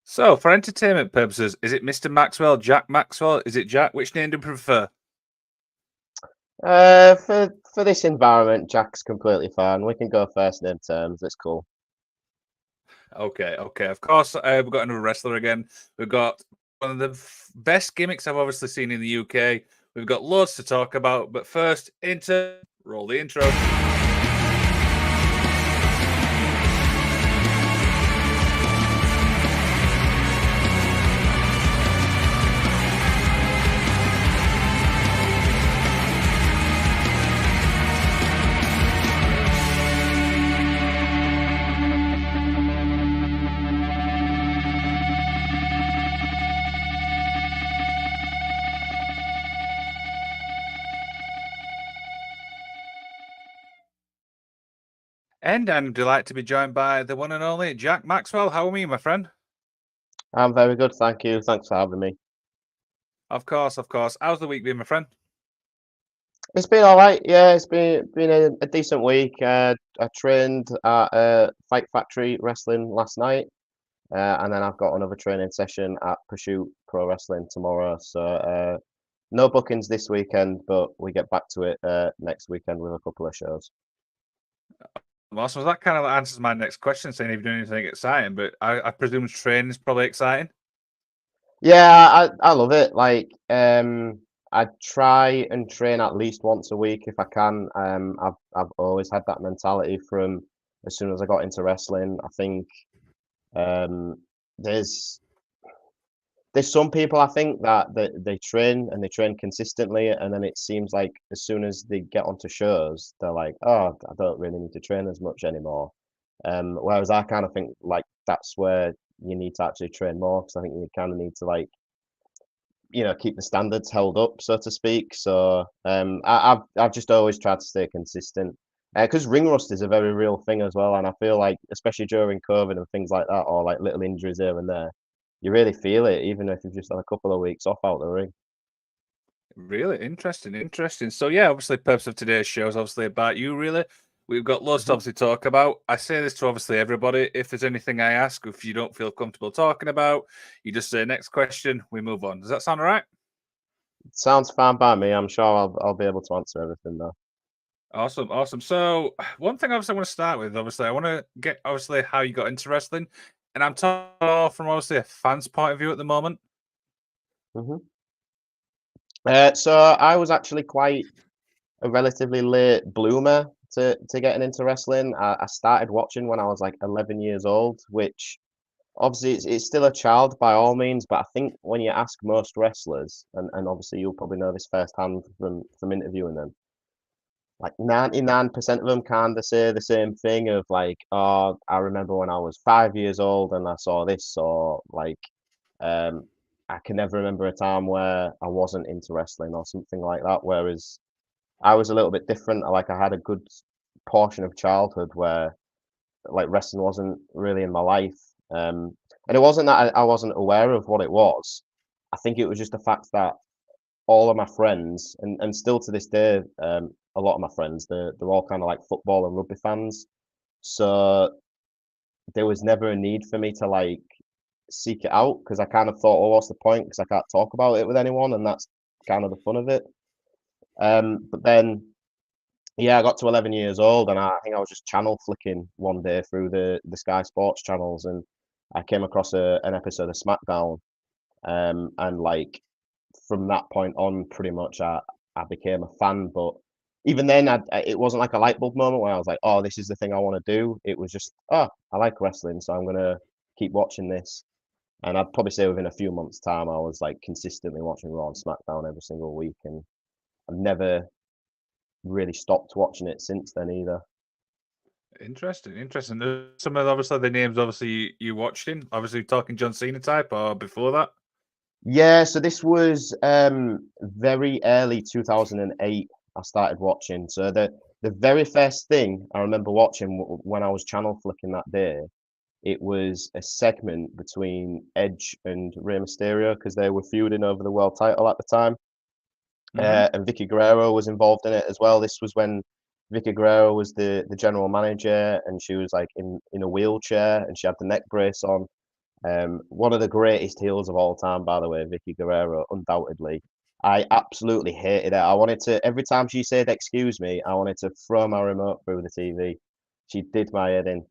So, for entertainment purposes, is it Mr. Maxwell, Jack Maxwell? Is it Jack? Which name do you prefer? For this environment, Jack's completely fine. We can go first name terms. It's cool. Okay. Of course, we've got another wrestler again. We've got one of the best gimmicks I've obviously seen in the UK. We've got loads to talk about, but first, roll the intro. And I'm delighted to be joined by the one and only Jack Maxwell. How are you, my friend? I'm very good, thank you. Thanks for having me. Of course. How's the week been, my friend? It's been all right. Yeah, it's been a decent week. I trained at Fight Factory Wrestling last night, and then I've got another training session at Pursuit Pro Wrestling tomorrow. So no bookings this weekend, but we get back to it next weekend with a couple of shows. Awesome. That kind of answers my next question, saying if you're doing anything exciting, but I presume training is probably exciting. Yeah, I love it. I try and train at least once a week if I can. I've always had that mentality from as soon as I got into wrestling. I think um, there's there's some people I think that they train and they train consistently, and then it seems like as soon as they get onto shows, they're like, oh, I don't really need to train as much anymore. Whereas I kind of think like that's where you need to actually train more because I think you kind of need to keep the standards held up, so to speak. So I've just always tried to stay consistent because ring rust is a very real thing as well, and I feel like especially during COVID and things like that, or like little injuries here and there, you really feel it, even if you've just had a couple of weeks off out the ring. Really interesting. So yeah, obviously, the purpose of today's show is obviously about you. Really, we've got loads to Mhm. obviously talk about. I say this to obviously everybody. If there's anything I ask, if you don't feel comfortable talking about, you just say next question. We move on. Does that sound all right? Sounds fine by me. I'm sure I'll be able to answer everything though. Awesome. So one thing obviously I want to start with, obviously, I want to get obviously how you got into wrestling, and I'm talking more from obviously a fan's point of view at the moment. Hmm. So I was actually quite a relatively late bloomer to getting into wrestling. I started watching when I was like 11 years old, which obviously it's still a child by all means, but I think when you ask most wrestlers, and obviously you'll probably know this firsthand from interviewing them, like 99% of them kind of say the same thing of like, oh, I remember when I was 5 years old and I saw this, or like, um, I can never remember a time where I wasn't into wrestling or something like that. Whereas I was a little bit different. Like I had a good portion of childhood where like wrestling wasn't really in my life. And it wasn't that I wasn't aware of what it was. I think it was just the fact that all of my friends, and still to this day, a lot of my friends, they're all kind of like football and rugby fans. So there was never a need for me to like seek it out because I kind of thought, oh, what's the point? Because I can't talk about it with anyone, and that's kind of the fun of it. But then yeah, I got to 11 years old, and I think I was just channel flicking one day through the Sky Sports channels, and I came across an episode of SmackDown, and like from that point on, pretty much I became a fan. But even then, it wasn't like a light bulb moment where I was like, oh, this is the thing I want to do. It was just, oh, I like wrestling, so I'm gonna keep watching this. And I'd probably say within a few months' time, I was like consistently watching Raw and SmackDown every single week, and I've never really stopped watching it since then either. Interesting. There's some of obviously the names obviously you watched in. Obviously talking John Cena type or before that. Yeah, so this was very early 2008. I started watching. So the very first thing I remember watching when I was channel flicking that day, it was a segment between Edge and Rey Mysterio because they were feuding over the world title at the time. Hmm. And Vicky Guerrero was involved in it as well. This was when Vicky Guerrero was the general manager, and she was like in a wheelchair, and she had the neck brace on. One of the greatest heels of all time, by the way, Vicky Guerrero, undoubtedly. I absolutely hated it. I wanted to, every time she said "excuse me," I wanted to throw my remote through the TV. She did my head in.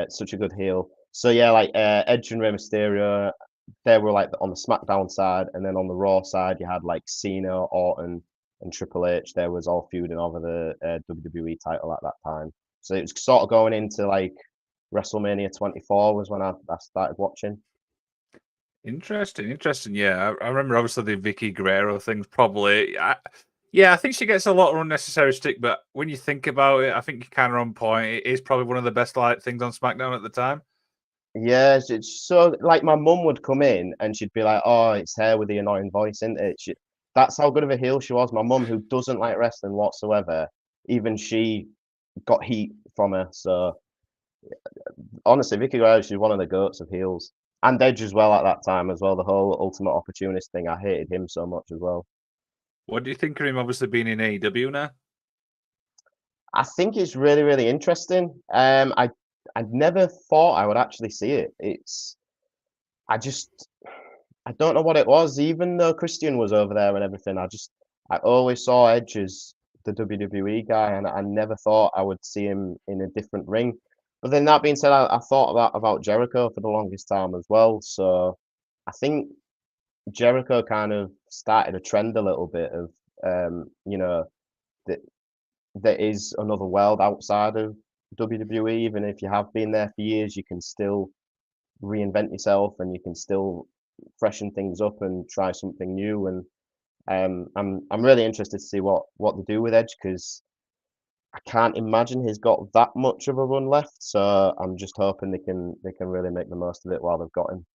Such a good heel. So yeah, like Edge and Rey Mysterio, they were like on the SmackDown side, and then on the Raw side, you had like Cena, Orton, and Triple H. They was all feuding over the WWE title at that time. So it was sort of going into like WrestleMania 24 was when I started watching. Interesting, interesting. Yeah, I remember obviously the Vicky Guerrero things. Probably, yeah, I think she gets a lot of unnecessary stick. But when you think about it, I think you're kind of on point. It is probably one of the best like things on SmackDown at the time. Yeah, it's so like my mum would come in and she'd be like, "Oh, it's her with the annoying voice, isn't it?" That's how good of a heel she was. My mum, who doesn't like wrestling whatsoever, even she got heat from her. So honestly, Vicky Guerrero, she's one of the goats of heels, and Edge as well at that time as well. The whole Ultimate Opportunist thing, I hated him so much as well. What do you think of him? Obviously being in AEW now. I think it's really, really interesting. I never thought I would actually see it. I just I don't know what it was. Even though Christian was over there and everything, I always saw Edge as the WWE guy, and I never thought I would see him in a different ring. But then that being said, I thought about Jericho for the longest time as well. So I think Jericho kind of started a trend a little bit of that there is another world outside of WWE. Even if you have been there for years, you can still reinvent yourself and you can still freshen things up and try something new. And I'm really interested to see what they do with Edge because I can't imagine he's got that much of a run left. So I'm just hoping they can really make the most of it while they've got him.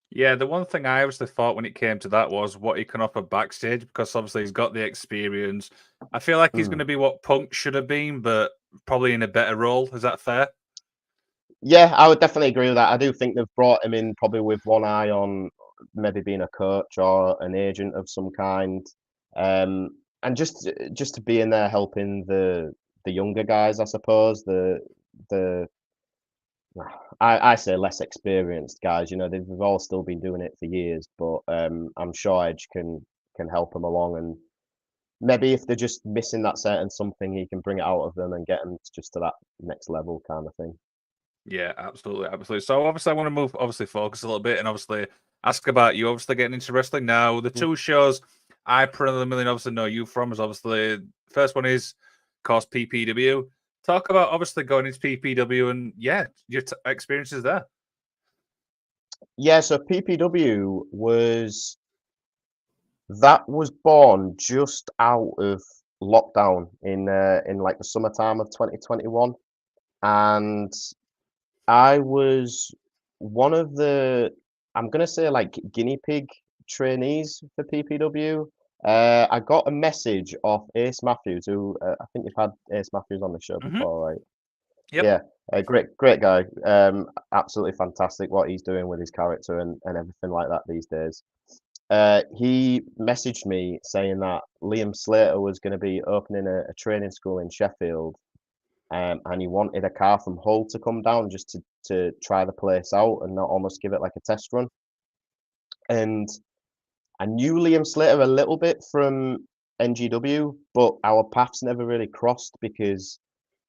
Yeah, the one thing I obviously thought when it came to that was what he can offer backstage because obviously he's got the experience. I feel like he's going Hmm. to be what Punk should have been, but probably in a better role. Is that fair? Yeah, I would definitely agree with that. I do think they've brought him in probably with one eye on maybe being a coach or an agent of some kind, and just to be in there helping the younger guys, I suppose. The I say less experienced guys. You know, they've all still been doing it for years, but I'm sure Edge can help them along, and maybe if they're just missing that certain something, he can bring it out of them and get them just to that next level kind of thing. Yeah, absolutely, absolutely. So obviously, I want to move, obviously, focus a little bit, and obviously ask about you. Obviously, getting into wrestling now. The two shows I primarily obviously know you from is obviously first one is, of course, PPW. Talk about obviously going into PPW and yeah, your experiences there. Yeah, so PPW was born just out of lockdown in like the summertime of 2021, and I was one of the I'm gonna say like guinea pig trainees for PPW. I got a message off Ace Matthews, who I think you've had Ace Matthews on the show Hmm. before, right? Yep. Yeah, a great guy. Absolutely fantastic what he's doing with his character and everything like that these days. He messaged me saying that Liam Slater was going to be opening a training school in Sheffield, and he wanted a car from Hull to come down just to try the place out and not almost give it like a test run. And I knew Liam Slater a little bit from NGW, but our paths never really crossed because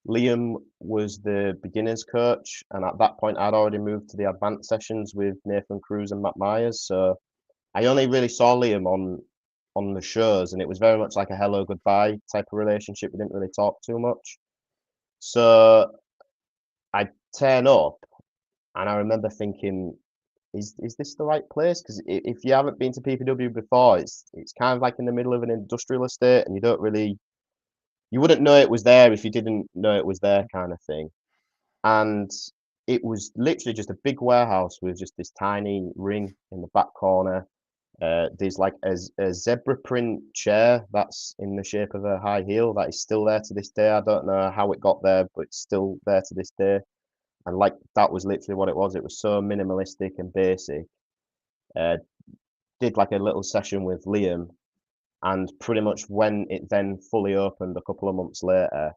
Liam was the beginners coach, and at that point, I'd already moved to the advanced sessions with Nathan Cruz and Matt Myers. So I only really saw Liam on the shows, and it was very much like a hello goodbye type of relationship. We didn't really talk too much. So I turn up, and I remember thinking, is this the right place? Because if you haven't been to PPW before, it's kind of like in the middle of an industrial estate, and you wouldn't know it was there if you didn't know it was there, kind of thing. And it was literally just a big warehouse with just this tiny ring in the back corner. There's like a zebra print chair that's in the shape of a high heel that is still there to this day. I don't know how it got there, but it's still there to this day. And like that was literally what it was. It was so minimalistic and basic. Uh, did like a little session with Liam, and pretty much when it then fully opened a couple of months later,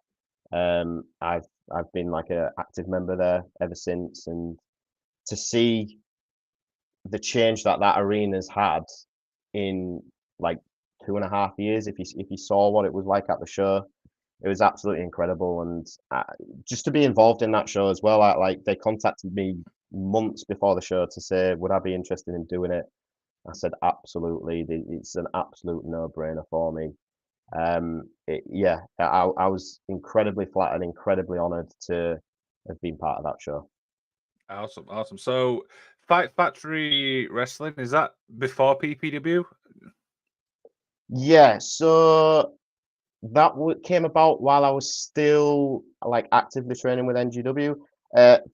I've been like a active member there ever since. And to see the change that arena's had in like 2.5 years. If you saw what it was like at the show, it was absolutely incredible. And just to be involved in that show as well, like they contacted me months before the show to say, would I be interested in doing it? I said, absolutely. It's an absolute no-brainer for me. Yeah, I was incredibly flattered, incredibly honoured to have been part of that show. Awesome, awesome. So, Fight Factory Wrestling, is that before PPW? Yeah, so that came about while I was still like actively training with NGW.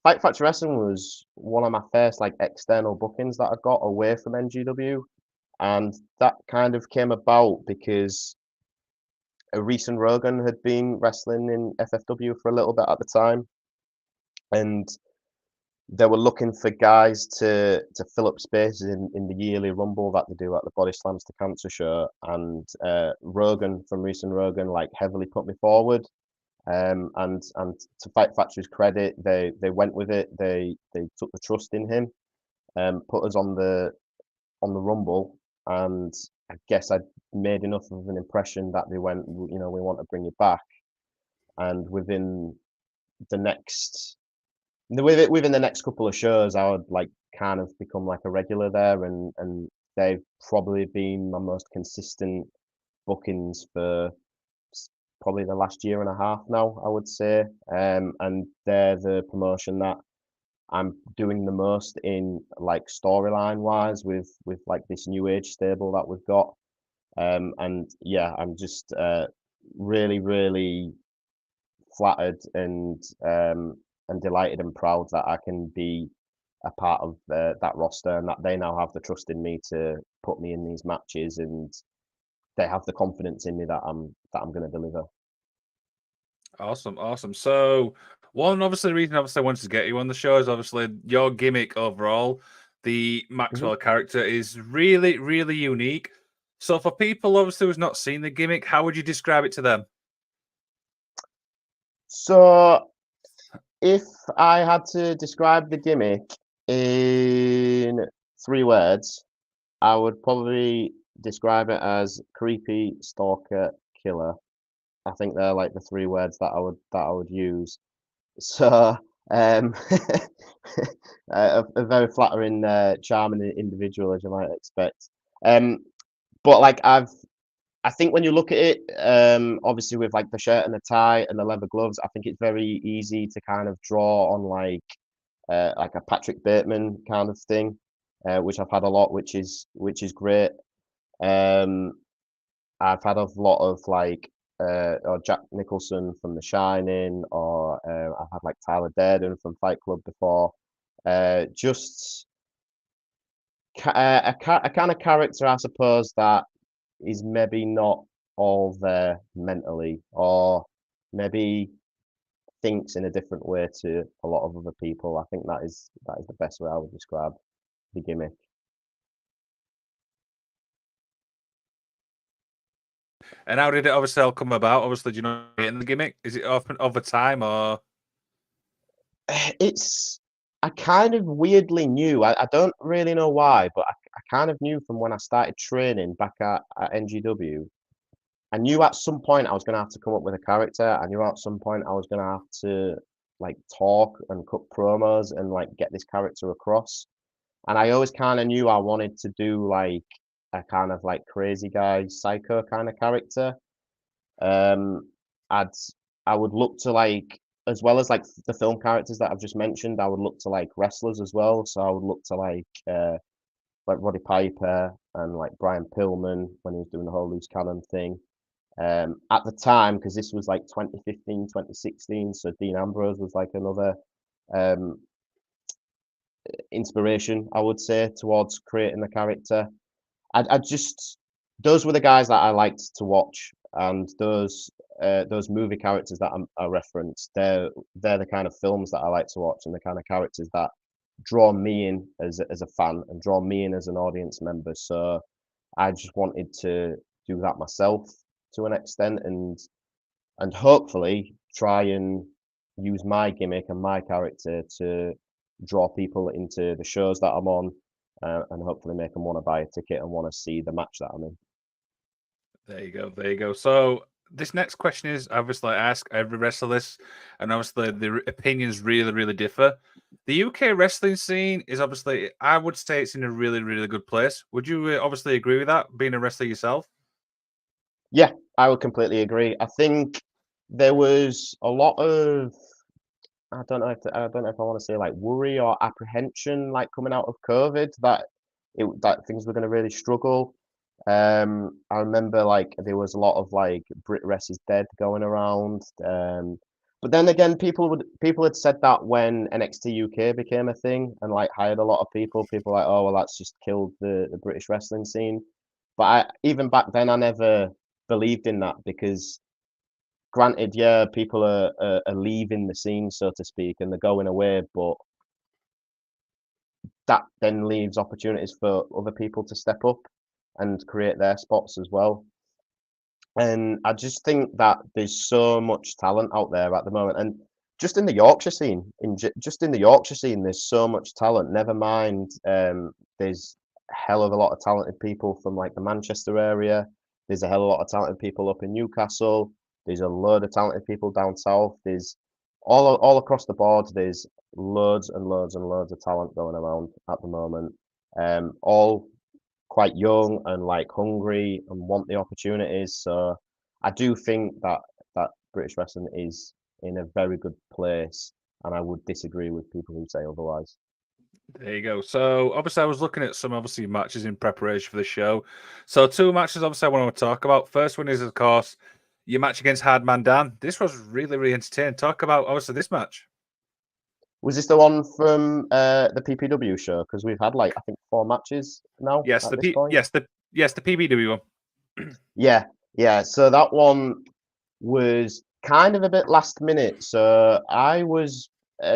Fight Factory Wrestling was one of my first like external bookings that I got away from NGW, and that kind of came about because Reese and Rogan had been wrestling in FFW for a little bit at the time, and they were looking for guys to fill up spaces in the yearly rumble that they do at the Body Slams to Cancer show. And Rogan from Reese and Rogan like heavily put me forward. And to Fight Factory's credit, they went with it. They took the trust in him, put us on the rumble, and I guess I made enough of an impression that they went, you know, we want to bring you back. And within the next within the next couple of shows, I would like kind of become like a regular there, and they've probably been my most consistent bookings for probably the last year and a half now, I would say. And they're the promotion that I'm doing the most in like storyline wise with like this new age stable that we've got. And yeah, I'm just really, really flattered and delighted and proud that I can be a part of that roster, and that they now have the trust in me to put me in these matches, and they have the confidence in me that I'm going to deliver. Awesome, awesome. So, one obviously reason obviously I wanted to get you on the show is obviously your gimmick overall. The Mhm. Maxwell character is really, really unique. So, for people obviously who's not seen the gimmick, how would you describe it to them? So, if I had to describe the gimmick in 3 words, I would probably describe it as creepy stalker killer. I think they're like the 3 words that I would use. So, um, a very flattering, charming individual, as you might expect. Um, but like I think when you look at it, obviously with like the shirt and the tie and the leather gloves, I think it's very easy to kind of draw on like a Patrick Bateman kind of thing, which I've had a lot, which is great. Um, I've had a lot of like or Jack Nicholson from The Shining, or I've had like Tyler Durden from Fight Club before. Just a kind of character, I suppose, that is maybe not all there mentally, or maybe thinks in a different way to a lot of other people. I think that is the best way I would describe the gimmick. And how did it obviously all come about? Obviously, do you know in the gimmick? Is it often over time or? It's I kind of weirdly knew. I don't really know why, but I kind of knew from when I started training back at NGW. I knew at some point I was gonna have to come up with a character. I knew at some point I was gonna have to like talk and cut promos and like get this character across. And I always kind of knew I wanted to do like a kind of like crazy guy, psycho kind of character. Um, I'd I would look to like, as well as like the film characters that I've just mentioned, I would look to like wrestlers as well. So I would look to like Roddy Piper and like Brian Pillman when he was doing the whole loose cannon thing. At the time, because this was like 2015, 2016, so Dean Ambrose was like another um, inspiration, I would say, towards creating the character. I just those were the guys that I liked to watch, and those movie characters that I referenced, they're the kind of films that I like to watch, and the kind of characters that draw me in as a fan and draw me in as an audience member. So I just wanted to do that myself to an extent, and hopefully try and use my gimmick and my character to draw people into the shows that I'm on, and hopefully make them want to buy a ticket and want to see the match that I'm in. There you go. There you go. So this next question is obviously I ask every wrestler this, and obviously the opinions really, really differ. The UK wrestling scene is obviously, I would say, it's in a really, really good place. Would you obviously agree with that, being a wrestler yourself? Yeah, I would completely agree. I think there was a lot of I don't know if I want to say like worry or apprehension like coming out of COVID that things were going to really struggle. I remember like there was a lot of like Brit Rest is dead going around. But then again, people had said that when NXT UK became a thing and like hired a lot of people. People were like, oh well, that's just killed the British wrestling scene. But even back then, I never believed in that because granted, yeah, people are leaving the scene, so to speak, and they're going away, but that then leaves opportunities for other people to step up and create their spots as well. And I just think that there's so much talent out there at the moment, and just in the Yorkshire scene, just in the Yorkshire scene, there's so much talent. Never mind, there's a hell of a lot of talented people from like the Manchester area. There's a hell of a lot of talented people up in Newcastle. There's a load of talented people down south. There's all across the board. There's loads and loads and loads of talent going around at the moment. All quite young and like hungry and want the opportunities. So I do think that British wrestling is in a very good place, and I would disagree with people who say otherwise. There you go. So obviously, I was looking at some obviously matches in preparation for the show. So two matches obviously I want to talk about. First one is of course your match against Hardman Dan. This was really really entertaining. Talk about obviously this match. Was this the one from the PPW show? Because we've had like I think 4 matches now Yes, at this point. yes the PBW one. Yeah, yeah. So that one was kind of a bit last minute. So I was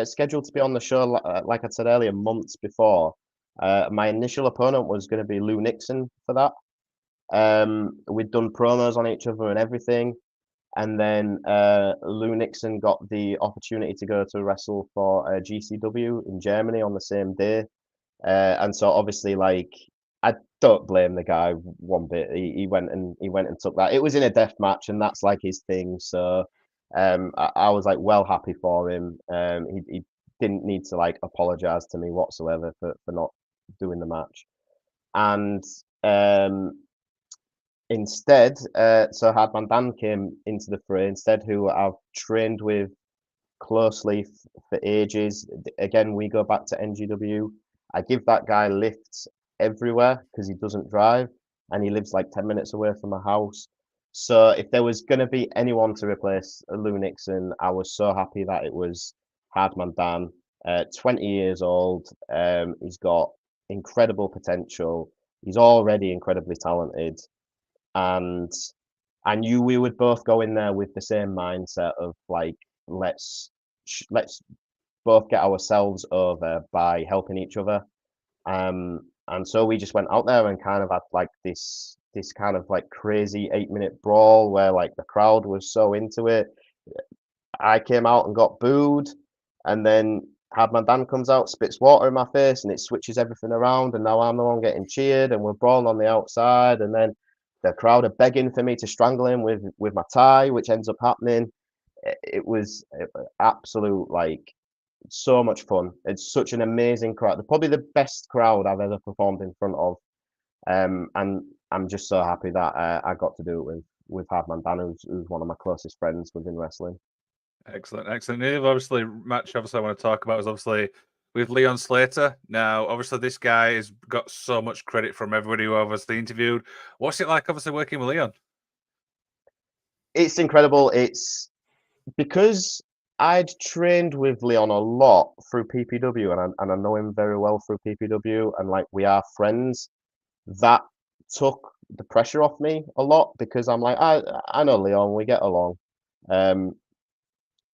scheduled to be on the show, like I said earlier, months before. My initial opponent was going to be Lou Nixon for that. We'd done promos on each other and everything. And then Lou Nixon got the opportunity to go to wrestle for GCW in Germany on the same day. And so obviously, like, I don't blame the guy one bit. He went and took that. It was in a death match, and that's like his thing. So I was like well happy for him. He didn't need to like apologize to me whatsoever for not doing the match. And instead, so Hardman Dan came into the fray instead, who I've trained with closely for ages. Again, we go back to NGW. I give that guy lifts everywhere because he doesn't drive and he lives like 10 minutes away from my house. So if there was going to be anyone to replace Lou Nixon, I was so happy that it was Hardman Dan. 20 years old. He's got incredible potential. He's already incredibly talented. And I knew we would both go in there with the same mindset of like, let's both get ourselves over by helping each other. And so we just went out there and kind of had like this kind of like crazy 8 minute brawl where like the crowd was so into it. I came out and got booed, and then Hardman Dan comes out, spits water in my face, and it switches everything around. And now I'm the one getting cheered, and we're brawling on the outside. And then the crowd are begging for me to strangle him with my tie, which ends up happening. It was absolute like so much fun. It's such an amazing crowd. Probably the best crowd I've ever performed in front of. And I'm just so happy that I got to do it with Hardman Dan, who's one of my closest friends within wrestling. Excellent, excellent. The other obviously match obviously I want to talk about is obviously with Leon Slater. Now, obviously this guy has got so much credit from everybody who obviously interviewed. What's it like obviously working with Leon? It's incredible. It's because I'd trained with Leon a lot through PPW, and I know him very well through PPW, and like we are friends. That took the pressure off me a lot because I'm like, I know Leon, we get along. Um,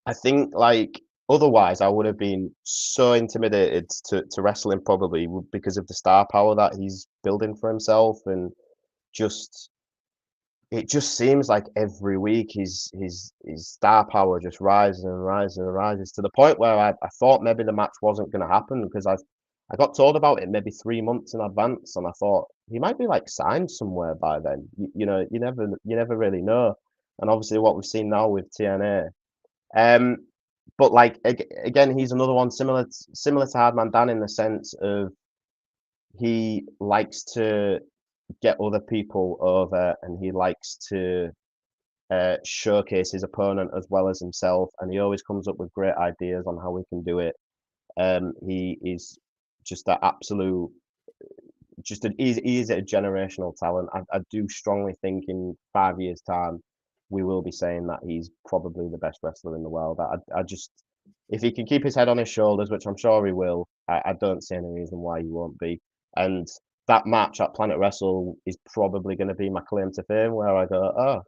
I think like otherwise I would have been so intimidated to wrestle him probably because of the star power that he's building for himself, and just it just seems like every week his star power just rises and rises and rises to the point where I thought maybe the match wasn't going to happen because I got told about it maybe 3 months in advance, and I thought he might be like signed somewhere by then. You know, you never really know. And obviously, what we've seen now with TNA. But like again, he's another one similar to Hardman Dan in the sense of he likes to get other people over, and he likes to showcase his opponent as well as himself, and he always comes up with great ideas on how we can do it. He is just that absolute, he is a generational talent. I do strongly think in 5 years' time we will be saying that he's probably the best wrestler in the world. I just, if he can keep his head on his shoulders, which I'm sure he will, I don't see any reason why he won't be. And that match at Planet Wrestle is probably going to be my claim to fame, where I go, oh,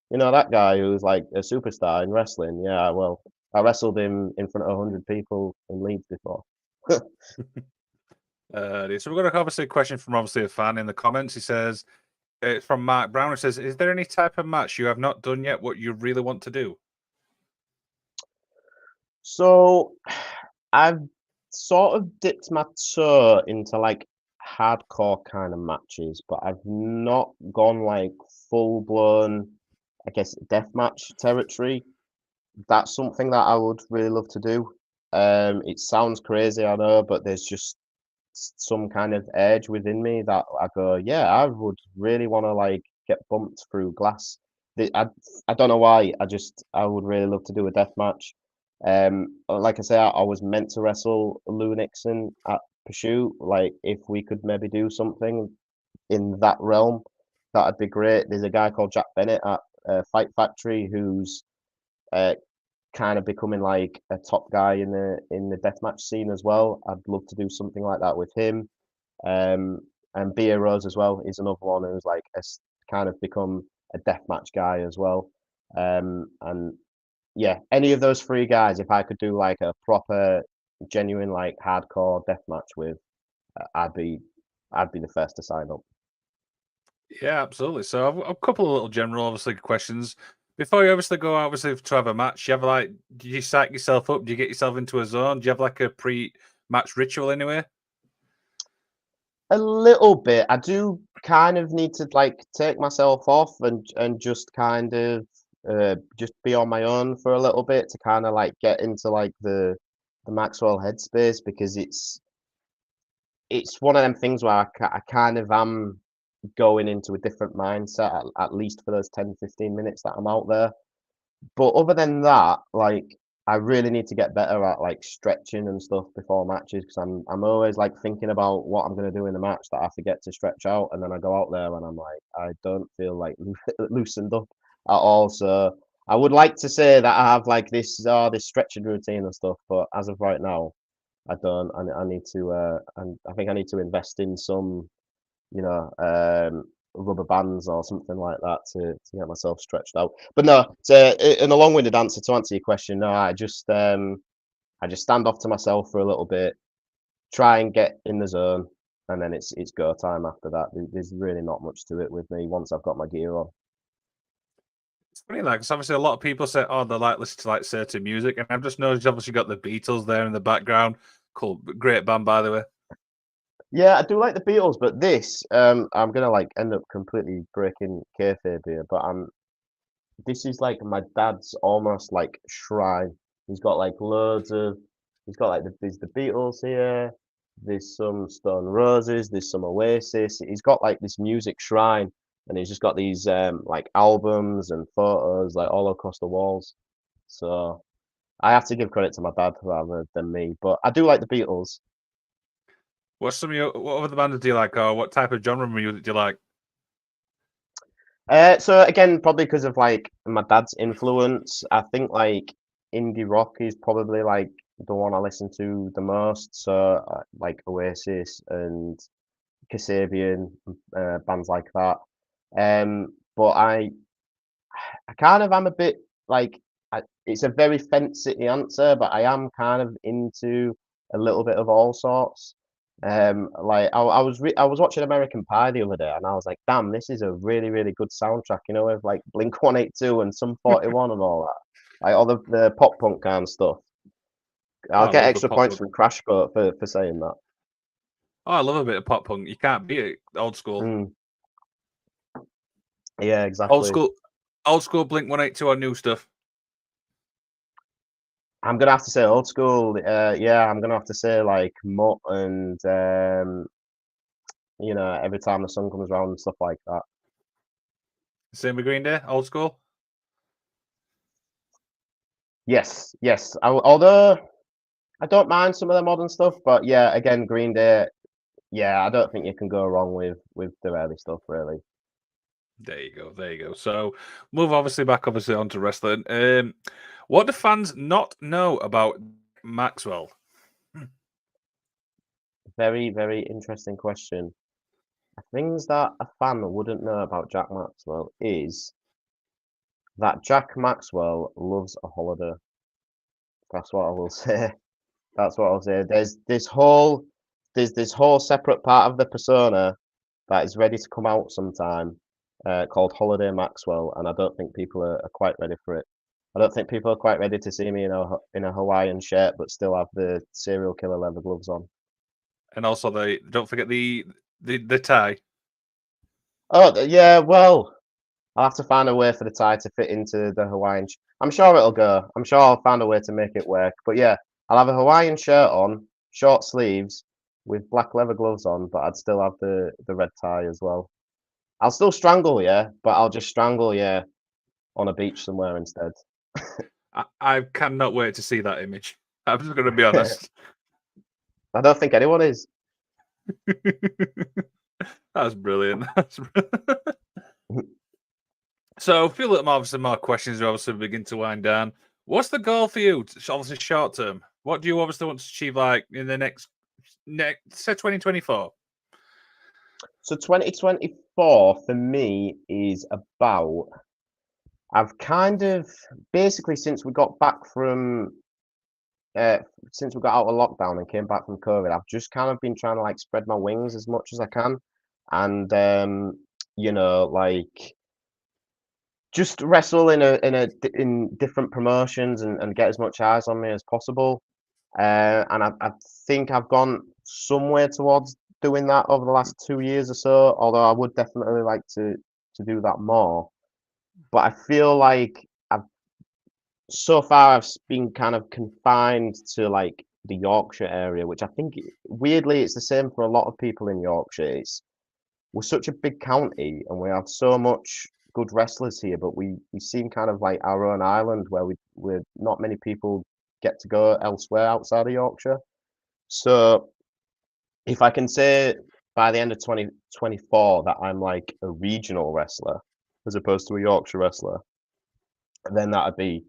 you know that guy who's like a superstar in wrestling? Yeah, well, I wrestled him in front of 100 people in Leeds before. So we've got obviously a question from obviously a fan in the comments. He says, it's from Mark Brown. It says, is there any type of match you have not done yet what you really want to do? So I've sort of dipped my toe into like hardcore kind of matches, but I've not gone like full blown, I guess, deathmatch territory. That's something that I would really love to do. It sounds crazy, I know, but there's just some kind of edge within me that I go, yeah, I would really want to like get bumped through glass. I don't know why. I would really love to do a death match. Like I say, I was meant to wrestle Lou Nixon at Pursuit. Like if we could maybe do something in that realm, that'd be great. There's a guy called Jack Bennett at Fight Factory who's uh, kind of becoming like a top guy in the deathmatch scene as well. I'd love to do something like that with him. And Bia Rose as well is another one who's like kind of become a deathmatch guy as well. And yeah, any of those three guys, if I could do like a proper, genuine, like hardcore deathmatch with, I'd be the first to sign up. Yeah, absolutely. So I've a couple of little general, obviously, questions. Before you obviously go, obviously, to have a match, you have like, do you psych yourself up? Do you get yourself into a zone? Do you have like a pre-match ritual anyway? A little bit. I do kind of need to like take myself off and just kind of just be on my own for a little bit to kind of like get into like the Maxwell headspace, because it's one of them things where I kind of am going into a different mindset at least for those 10-15 minutes that I'm out there. But other than that, like I really need to get better at like stretching and stuff before matches, because I'm always like thinking about what I'm gonna do in the match that I forget to stretch out, and then I go out there and I'm like I don't feel like loosened up at all. So I would like to say that I have like this stretching routine and stuff, but as of right now, I don't. I need to and I think I need to invest in some, you know, rubber bands or something like that to get myself stretched out. But no, it's an long-winded answer to answer your question. No, I just stand off to myself for a little bit, try and get in the zone, and then it's go time after that. There's really not much to it with me once I've got my gear on. It's funny, like, 'cause obviously a lot of people say, oh, they like listen to like certain music, and I've just noticed you've obviously got the Beatles there in the background. Cool, great band, by the way. Yeah, I do like the Beatles, but this, I'm gonna like end up completely breaking kayfabe here, but this is like my dad's almost like shrine. He's got like loads of, he's got like there's the Beatles here, there's some Stone Roses, there's some Oasis. He's got like this music shrine, and he's just got these like albums and photos like all across the walls. So I have to give credit to my dad rather than me, but I do like the Beatles. What's some of your, what other bands do you like, or what type of genre of music do you like? So again, probably because of like my dad's influence, I think like indie rock is probably like the one I listen to the most. So like Oasis and Kasabian, bands like that. But I kind of am a bit like it's a very fence city answer, but I am kind of into a little bit of all sorts. Like I was watching American Pie the other day, and I was like, damn, this is a really good soundtrack. You know, with like Blink 182 and Sum 41 and all that, like all the pop punk kind of stuff. Oh, I'll I get love the extra pop points punk. from Crash Coat for saying that. Oh, I love a bit of pop punk. You can't beat it. Old school. Mm. Yeah, Old exactly. school. Old school Blink 182 on new stuff. I'm gonna have to say old school. Yeah, I'm gonna have to say like Mutt and every time the sun comes around and stuff like that. Same with Green Day. Old school. Yes, yes. Although I don't mind some of the modern stuff, but yeah, again, Green Day. Yeah, I don't think you can go wrong with the early stuff, really. There you go. There you go. So move obviously back obviously onto wrestling. What do fans not know about Maxwell? Very, very interesting question. Things that a fan wouldn't know about Jack Maxwell is that Jack Maxwell loves a holiday. That's what I will say. That's what I'll say. There's this whole separate part of the persona that is ready to come out sometime, called Holiday Maxwell, and I don't think people are quite ready for it. I don't think people are quite ready to see me in a Hawaiian shirt, but still have the serial killer leather gloves on. And also they don't forget the tie. Oh, yeah, well, I'll have to find a way for the tie to fit into the Hawaiian. I'm sure it'll go. I'm sure I'll find a way to make it work. But yeah, I'll have a Hawaiian shirt on, short sleeves, with black leather gloves on, but I'd still have the red tie as well. I'll still strangle you, but I'll just strangle you on a beach somewhere instead. I cannot wait to see that image. I'm just going to be honest. I don't think anyone is. That's brilliant. That's brilliant. So, a few little obviously more questions. We obviously begin to wind down. What's the goal for you? Obviously, short term. What do you obviously want to achieve, like in the next say 2024? So 2024 for me is about. I've kind of basically since we got out of lockdown and came back from COVID, I've just kind of been trying to like spread my wings as much as I can, and like just wrestle in different promotions and get as much eyes on me as possible. And I think I've gone somewhere towards doing that over the last 2 years or so. Although I would definitely like to do that more. But I feel like so far I've been kind of confined to like the Yorkshire area, which I think weirdly it's the same for a lot of people in Yorkshire. We're such a big county and we have so much good wrestlers here, but we seem kind of like our own island where we're not many people get to go elsewhere outside of Yorkshire. So if I can say by the end of 2024 that I'm like a regional wrestler as opposed to a Yorkshire wrestler, then that'd be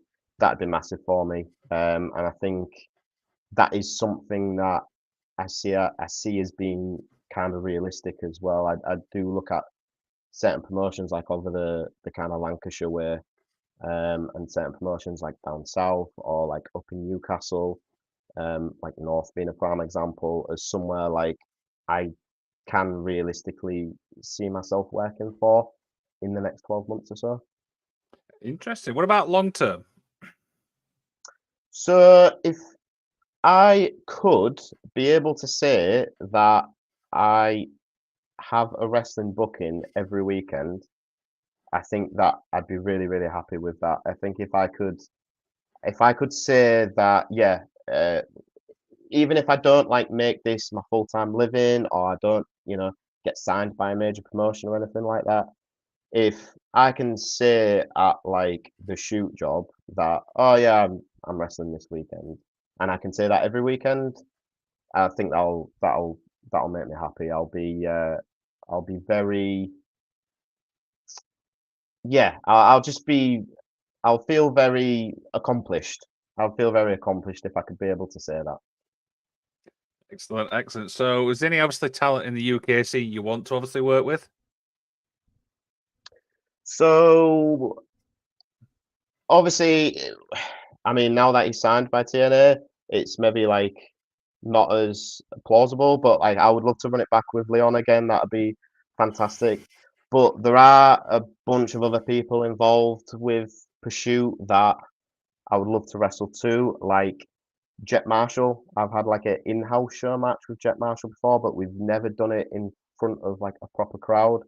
massive for me. And I think that is something that I see as being kind of realistic as well. I do look at certain promotions like over the kind of Lancashire way, and certain promotions like down south or like up in Newcastle, like North being a prime example, as somewhere like I can realistically see myself working for in the next 12 months or so. Interesting. What about long term? So if I could be able to say that I have a wrestling booking every weekend, I think that I'd be really, really happy with that. I think if I could say that, yeah, even if I don't like make this my full-time living or I don't, get signed by a major promotion or anything like that, if I can say at like the shoot job that, oh yeah, I'm wrestling this weekend, and I can say that every weekend, I think that'll make me happy. I'll be very, yeah. I'll just be. I'll feel very accomplished. I'll feel very accomplished if I could be able to say that. Excellent, excellent. So, is there any obviously talent in the UK scene you want to obviously work with? So obviously, I mean, now that he's signed by TNA, it's maybe like not as plausible, but like I would love to run it back with Leon again. That'd be fantastic. But there are a bunch of other people involved with Pursuit that I would love to wrestle too. Like Jet Marshall. I've had like an in-house show match with Jet Marshall before, but we've never done it in front of like a proper crowd.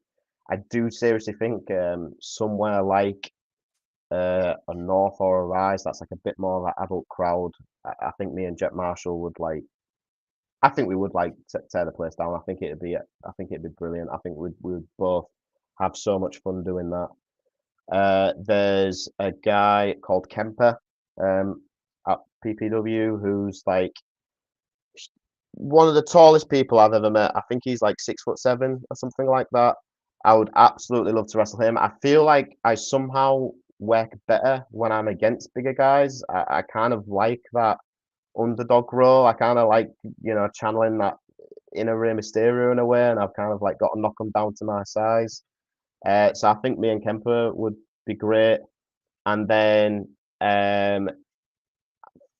I do seriously think somewhere like a North or a Rise, that's like a bit more of an adult crowd. I think me and Jet Marshall would like. I think we would like tear the place down. I think it'd be brilliant. I think we'd both have so much fun doing that. There's a guy called Kemper at PPW who's like one of the tallest people I've ever met. I think he's like 6'7" or something like that. I would absolutely love to wrestle him. I feel like I somehow work better when I'm against bigger guys. I kind of like that underdog role. I kind of like, channeling that inner Rey Mysterio in a way, and I've kind of like got to knock them down to my size. So I think me and Kemper would be great. And then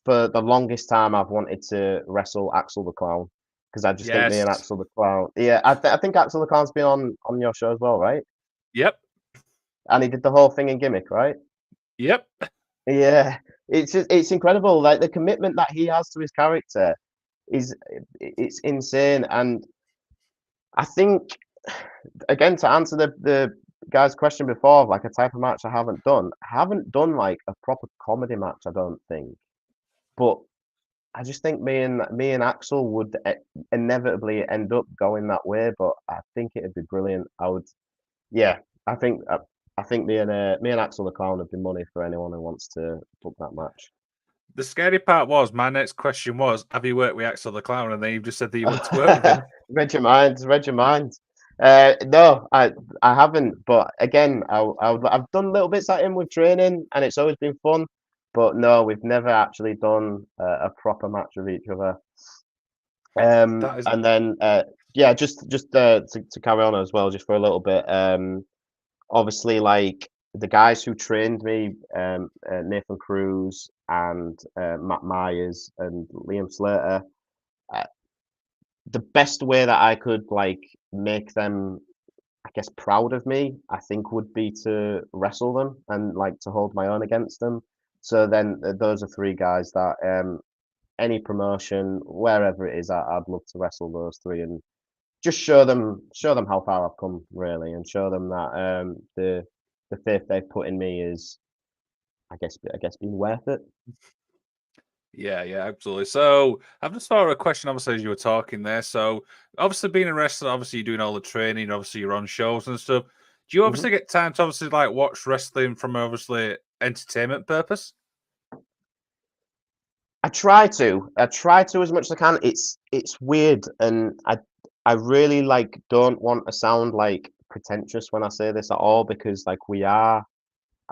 for the longest time, I've wanted to wrestle Axel the Clown because I just think me and Yes. Axel the Clown. Yeah, I think Axel the Clown's been on your show as well, right? Yep. And he did the whole thing in Gimmick, right? Yep. Yeah, it's incredible. Like the commitment that he has to his character is it's insane. And I think again to answer the guy's question before, of like a type of match I haven't done like a proper comedy match. I don't think, but I just think me and Axel would inevitably end up going that way. But I think it'd be brilliant. Yeah, I think I think me and Axel the Clown would be money for anyone who wants to book that match. The scary part was my next question was, have you worked with Axel the Clown? And then you just said that you want to work with him. Read your mind. No, I haven't. But again, I've done little bits at him with training, and it's always been fun. But no, we've never actually done a proper match with each other. That is And then yeah, just to carry on as well, just for a little bit. Obviously, like the guys who trained me, Nathan Cruz and Matt Myers and Liam Slater. Uh, the best way that I could like make them, I guess, proud of me, I think would be to wrestle them and like to hold my own against them. So then those are three guys that any promotion, wherever it is, I'd love to wrestle those three and just show them how far I've come really, and show them that the faith they've put in me is, I guess, being worth it. Yeah, yeah, absolutely. So I've just thought of a question, obviously, as you were talking there. So obviously being a wrestler, obviously you're doing all the training, obviously you're on shows and stuff. Do you hmm obviously get time to obviously like watch wrestling from obviously entertainment purpose? I try to as much as I can. It's weird, and I really like don't want to sound like pretentious when I say this at all, because like we are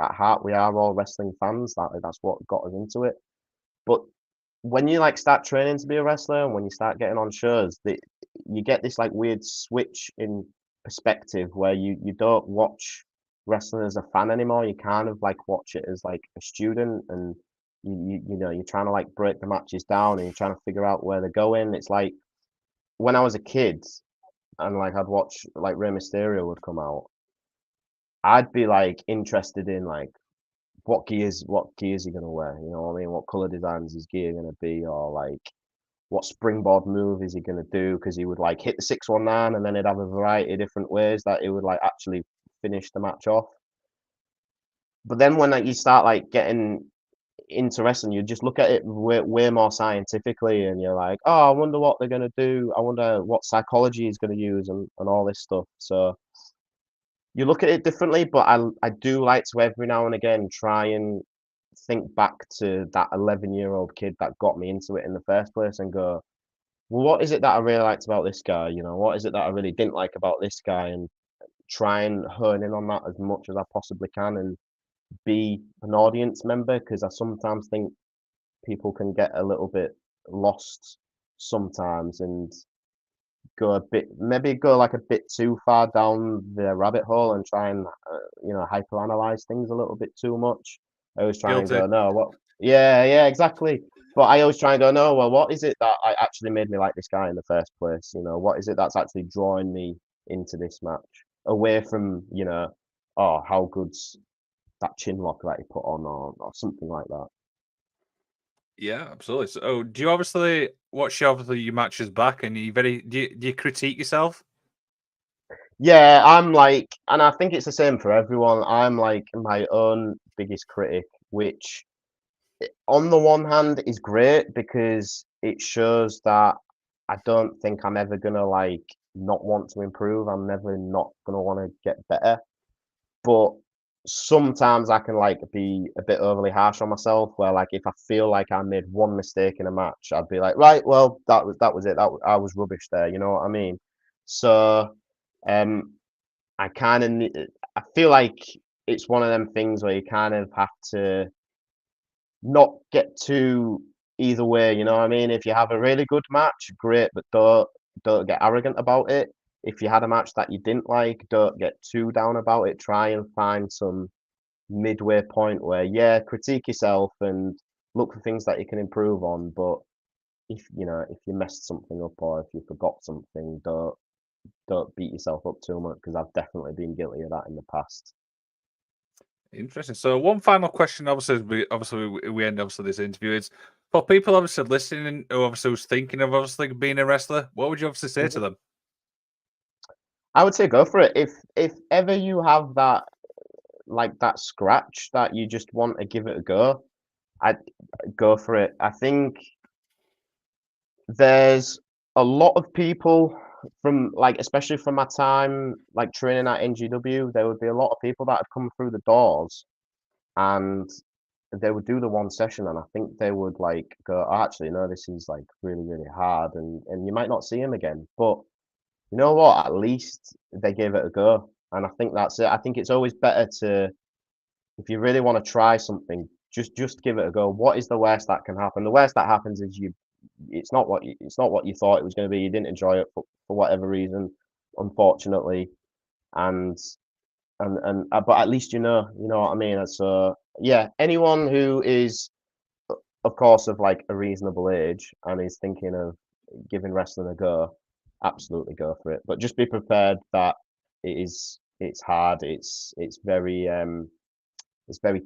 at heart we are all wrestling fans. That's what got us into it. But when you like start training to be a wrestler and when you start getting on shows, you get this like weird switch in perspective where you don't watch wrestling as a fan anymore. You kind of like watch it as like a student, and you're trying to like break the matches down and you're trying to figure out where they're going. It's like when I was a kid and like I'd watch like Rey Mysterio would come out, I'd be like interested in like what gears he gonna wear? You know what I mean? What color design is his gear gonna be? Or like what springboard move is he gonna do? Because he would like hit the 619 and then he'd have a variety of different ways that he would like actually finish the match off. But then when like you start like getting into wrestling, you just look at it way more scientifically, and you're like, oh, I wonder what they're gonna do. I wonder what psychology he's gonna use, and all this stuff. So you look at it differently, but I do like to every now and again try and think back to that 11-year-old kid that got me into it in the first place and go, well, what is it that I really liked about this guy? You know, what is it that I really didn't like about this guy? And try and hone in on that as much as I possibly can and be an audience member, because I sometimes think people can get a little bit lost sometimes and maybe go like a bit too far down the rabbit hole and try and hyper analyze things a little bit too much. I always try and Guilty. go, no, what? Yeah, exactly. But I always try and go, no, well, what is it that I actually made me like this guy in the first place? You know, what is it that's actually drawing me into this match away from, oh, how good's that chin lock that he put on, or something like that. Yeah, absolutely. So, do you obviously watch obviously your matches back, and you very do you critique yourself? Yeah, I'm like, and I think it's the same for everyone. I'm like my own biggest critic, which on the one hand is great because it shows that I don't think I'm ever gonna like not want to improve. I'm never not gonna want to get better. But sometimes I can like be a bit overly harsh on myself where like if I feel like I made one mistake in a match, I'd be like, right, well, that was it. I was rubbish there, you know what I mean? So um I kind of I feel like it's one of them things where you kind of have to not get too either way, you know what I mean? If you have a really good match, great, but don't get arrogant about it. If you had a match that you didn't like, don't get too down about it. Try and find some midway point where, yeah, critique yourself and look for things that you can improve on. But if you know if you messed something up or if you forgot something, don't beat yourself up too much because I've definitely been guilty of that in the past. Interesting. So, one final question, obviously, we end obviously this interview is for people obviously listening who obviously was thinking of obviously being a wrestler. What would you obviously say to Mhm. them? I would say go for it. If ever you have that like that scratch that you just want to give it a go, I'd go for it. I think there's a lot of people from like especially from my time like training at NGW, there would be a lot of people that had come through the doors and they would do the one session and I think they would like go, "Oh, actually, no, this is like really, really hard and you might not see him again. But you know what? At least they gave it a go. And I think that's it. I think it's always better to if you really want to try something, just give it a go. What is the worst that can happen? The worst that happens is it's not what you thought it was going to be. You didn't enjoy it for whatever reason, unfortunately. And but at least you know what I mean. So yeah, anyone who is of course of like a reasonable age and is thinking of giving wrestling a go, absolutely go for it. But just be prepared that it's hard. It's very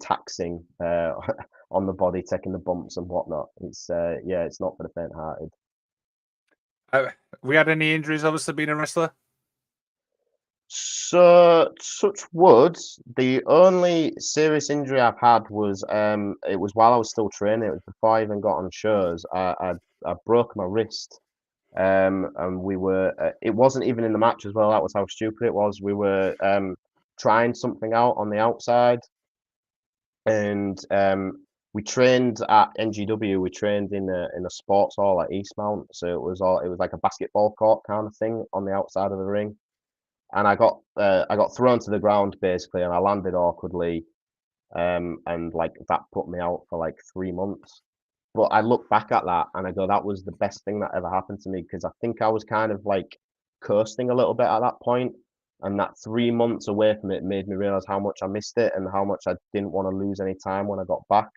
taxing on the body, taking the bumps and whatnot. It's yeah, it's not for the faint-hearted. Uh, we had any injuries obviously being a wrestler? So, touch wood, the only serious injury I've had was it was while I was still training. It was before I even got on shows. I broke my wrist. And we were it wasn't even in the match as well. That was how stupid it was. We were trying something out on the outside, and we trained at NGW. We trained in a sports hall at Eastmount, so it was like a basketball court kind of thing on the outside of the ring. And I got thrown to the ground basically, and I landed awkwardly, and like that put me out for like 3 months. But I look back at that and I go, that was the best thing that ever happened to me because I think I was kind of like coasting a little bit at that point, and that 3 months away from it made me realize how much I missed it and how much I didn't want to lose any time when I got back.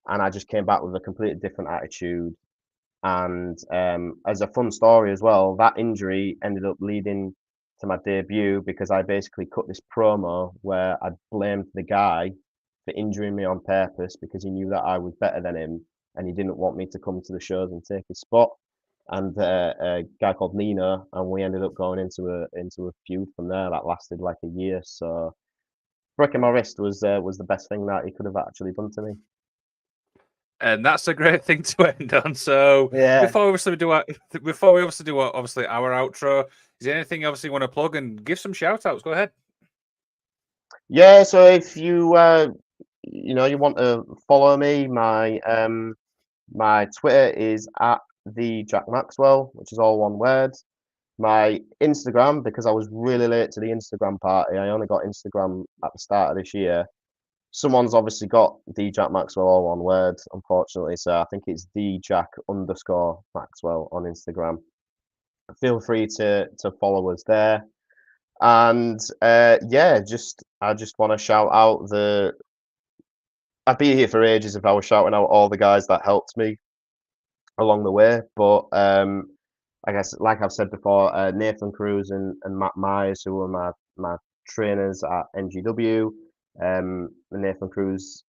And I just came back with a completely different attitude. And as a fun story as well, that injury ended up leading to my debut because I basically cut this promo where I blamed the guy for injuring me on purpose because he knew that I was better than him and he didn't want me to come to the shows and take his spot. And a guy called Nino, and we ended up going into a feud from there that lasted like a year. So breaking my wrist was the best thing that he could have actually done to me. And that's a great thing to end on. So Yeah. before we obviously do our, obviously our outro, is there anything obviously you want to plug and give some shout outs? Go ahead. Yeah, so if you you know you want to follow me, my Twitter is at the Jack Maxwell, which is all one word. My Instagram, because I was really late to the Instagram party, I only got Instagram at the start of this year. Someone's obviously got the Jack Maxwell all one word, unfortunately. So I think it's the Jack underscore Maxwell on Instagram. Feel free to follow us there. And yeah, just I just want to shout out the I'd be here for ages if I was shouting out all the guys that helped me along the way. But I guess, like I've said before, Nathan Cruz and Matt Myers, who were my trainers at NGW. Nathan Cruz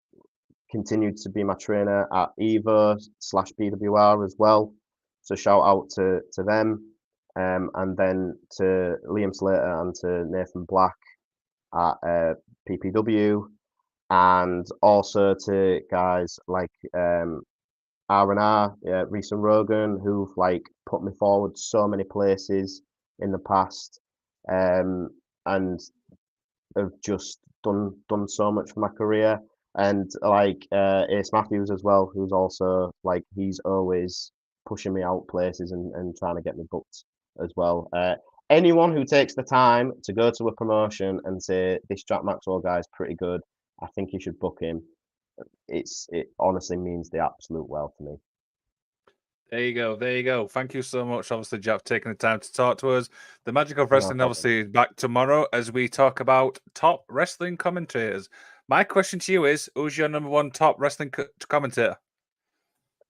continued to be my trainer at Evo/PWR as well. So shout out to them. And then to Liam Slater and to Nathan Black at PPW, and also to guys like R&R, Reese and Rogan, who've like put me forward so many places in the past, and have just done so much for my career. And like Ace Matthews as well, who's also like he's always pushing me out places and trying to get me booked as well. Anyone who takes the time to go to a promotion and say this Jack Maxwell guy is pretty good, I think you should book him. It honestly means the absolute world to me. There you go. There you go. Thank you so much, obviously, Jack, for taking the time to talk to us. The Magic of No Wrestling, problem. obviously, is back tomorrow as we talk about top wrestling commentators. My question to you is, who's your number one top wrestling commentator?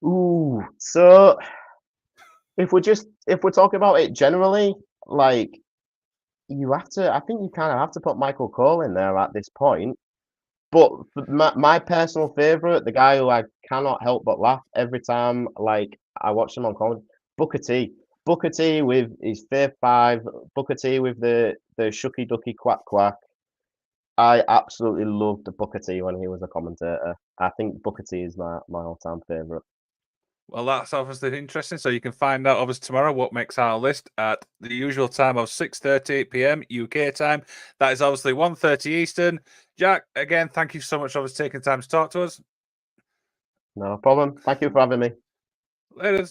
Ooh, so if we're talking about it generally, like I think you kind of have to put Michael Cole in there at this point. But my personal favorite, the guy who I cannot help but laugh every time, like I watch him on comedy, Booker T. Booker T with his Fave 5, Booker T with the shucky ducky quack quack. I absolutely loved the Booker T when he was a commentator. I think Booker T is my all-time favorite. Well, that's obviously interesting. So you can find out obviously tomorrow what makes our list at the usual time of 6:30 p.m. UK time. That is obviously 1:30 Eastern. Jack, again, thank you so much for taking time to talk to us. No problem. Thank you for having me. Later.